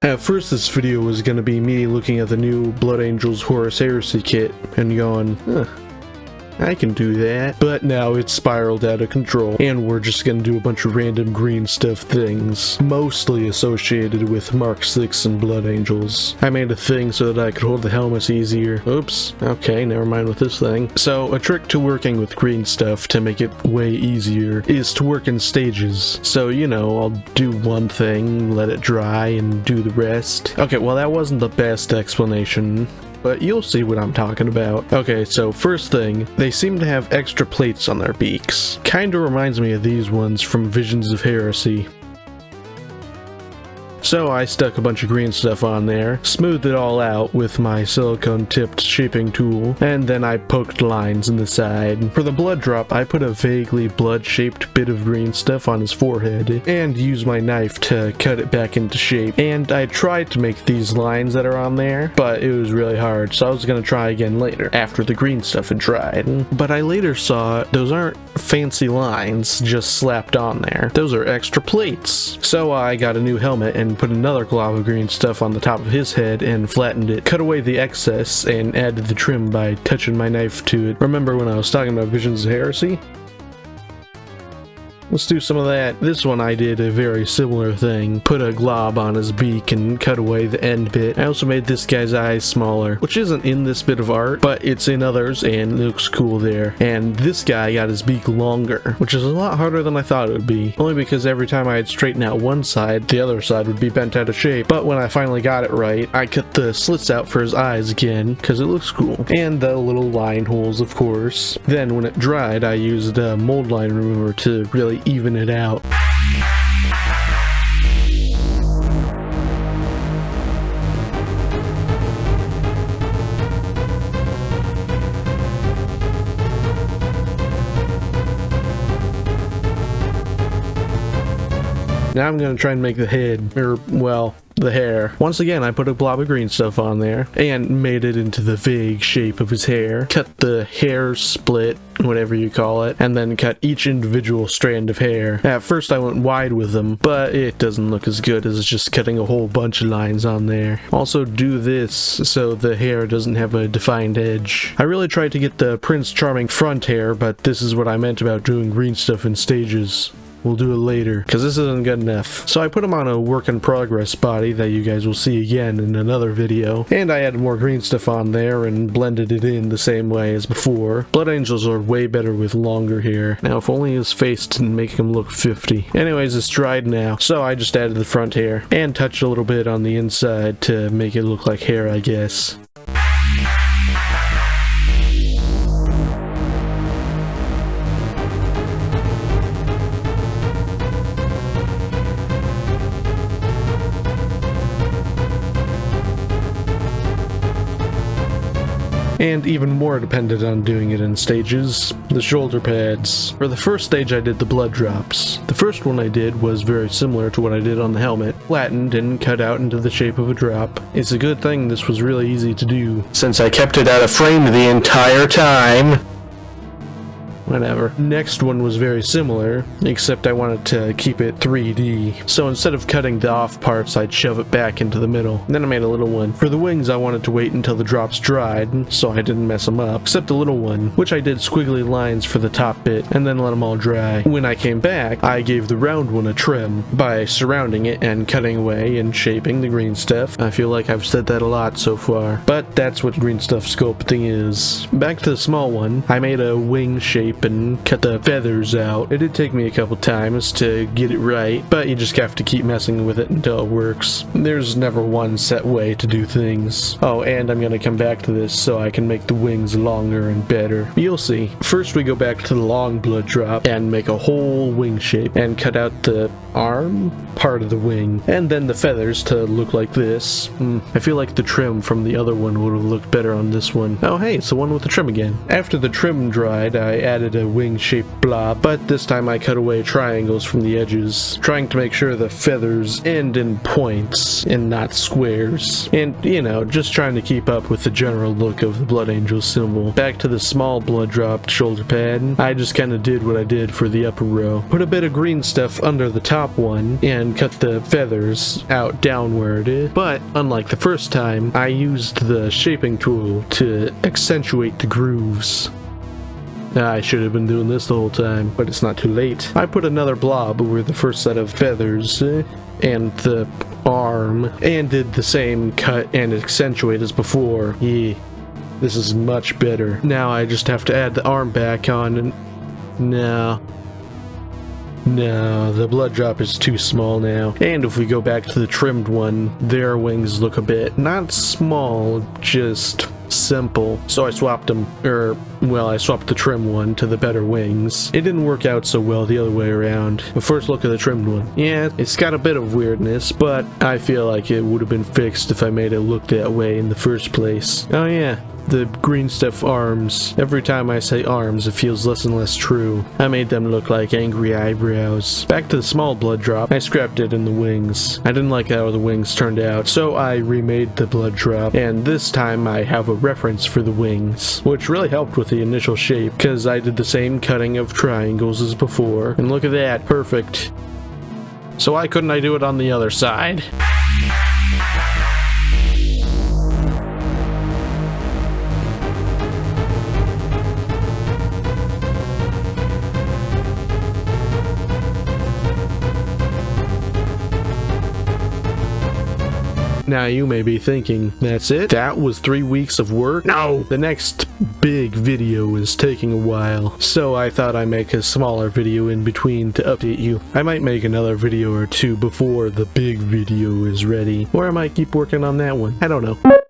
At first this video was going to be me looking at the new Blood Angels Horus Heresy kit and going, I can do that. But now it's spiraled out of control, and we're just gonna do a bunch of random green stuff things, mostly associated with Mark 6 and Blood Angels. I made a thing so that I could hold the helmets easier. Oops, okay, never mind with this thing. So, a trick to working with green stuff to make it way easier is to work in stages. So, you know, I'll do one thing, let it dry, and do the rest. Okay, well that wasn't the best explanation, but you'll see what I'm talking about. Okay, so first thing, they seem to have extra plates on their beaks. Kinda reminds me of these ones from Visions of Heresy. So I stuck a bunch of green stuff on there, smoothed it all out with my silicone-tipped shaping tool, and then I poked lines in the side. For the blood drop, I put a vaguely blood-shaped bit of green stuff on his forehead, and used my knife to cut it back into shape. And I tried to make these lines that are on there, but it was really hard, so I was gonna try again later, after the green stuff had dried. But I later saw those aren't fancy lines just slapped on there. Those are extra plates. So I got a new helmet and put another glob of green stuff on the top of his head and flattened it, cut away the excess, and added the trim by touching my knife to it. Remember when I was talking about Visions of Heresy? Let's do some of that. This one I did a very similar thing. Put a glob on his beak and cut away the end bit. I also made this guy's eyes smaller, which isn't in this bit of art, but it's in others and it looks cool there. And this guy got his beak longer, which is a lot harder than I thought it would be. Only because every time I'd straighten out one side, the other side would be bent out of shape. But when I finally got it right, I cut the slits out for his eyes again, because it looks cool. And the little line holes, of course. Then when it dried, I used a mold line remover to really even it out. Now I'm going to try and make the head, or, well, the hair. Once again, I put a blob of green stuff on there, and made it into the vague shape of his hair. Cut the hair split, whatever you call it, and then cut each individual strand of hair. At first I went wide with them, but it doesn't look as good as just cutting a whole bunch of lines on there. Also do this so the hair doesn't have a defined edge. I really tried to get the Prince Charming front hair, but this is what I meant about doing green stuff in stages. We'll do it later, because this isn't good enough. So I put him on a work-in-progress body that you guys will see again in another video, and I added more green stuff on there and blended it in the same way as before. Blood Angels are way better with longer hair. Now, if only his face didn't make him look 50. Anyways, it's dried now, so I just added the front hair, and touched a little bit on the inside to make it look like hair, I guess. And even more dependent on doing it in stages, the shoulder pads. For the first stage I did the blood drops. The first one I did was very similar to what I did on the helmet, flattened and cut out into the shape of a drop. It's a good thing this was really easy to do, since I kept it out of frame the entire time. Whatever. Next one was very similar, except I wanted to keep it 3D. So instead of cutting the off parts, I'd shove it back into the middle. And then I made a little one. For the wings, I wanted to wait until the drops dried, so I didn't mess them up, except the little one, which I did squiggly lines for the top bit, and then let them all dry. When I came back, I gave the round one a trim by surrounding it and cutting away and shaping the green stuff. I feel like I've said that a lot so far, but that's what green stuff sculpting is. Back to the small one, I made a wing shape and cut the feathers out. It did take me a couple times to get it right, but you just have to keep messing with it until it works. There's never one set way to do things. Oh, and I'm gonna come back to this so I can make the wings longer and better. You'll see. First we go back to the long blood drop and make a whole wing shape and cut out the arm part of the wing, and then the feathers to look like this. I feel like the trim from the other one would have looked better on this one. Oh hey, it's the one with the trim again. After the trim dried, I added added a wing-shaped blob, but this time I cut away triangles from the edges, trying to make sure the feathers end in points and not squares. And, you know, just trying to keep up with the general look of the Blood Angel symbol. Back to the small blood drop shoulder pad, I just kind of did what I did for the upper row. Put a bit of green stuff under the top one and cut the feathers out downward. But unlike the first time, I used the shaping tool to accentuate the grooves. I should have been doing this the whole time, but it's not too late. I put another blob over the first set of feathers and the arm, and did the same cut and accentuate as before. Yeah, this is much better. Now I just have to add the arm back on, and no, the blood drop is too small now. And if we go back to the trimmed one, their wings look a bit, not small, just simple. So I swapped them, I swapped the trim one to the better wings. It didn't work out so well the other way around. But first look at the trimmed one. Yeah, it's got a bit of weirdness, but I feel like it would have been fixed if I made it look that way in the first place. Oh yeah, the green stuff arms. Every time I say arms, it feels less and less true. I made them look like angry eyebrows. Back to the small blood drop, I scrapped it in the wings. I didn't like how the wings turned out, so I remade the blood drop, and this time I have a reference for the wings, which really helped with the initial shape, because I did the same cutting of triangles as before, and look at that, perfect. So why couldn't I do it on the other side? Now you may be thinking, that's it? That was 3 weeks of work? No! The next big video is taking a while, so I thought I'd make a smaller video in between to update you. I might make another video or two before the big video is ready, or I might keep working on that one. I don't know.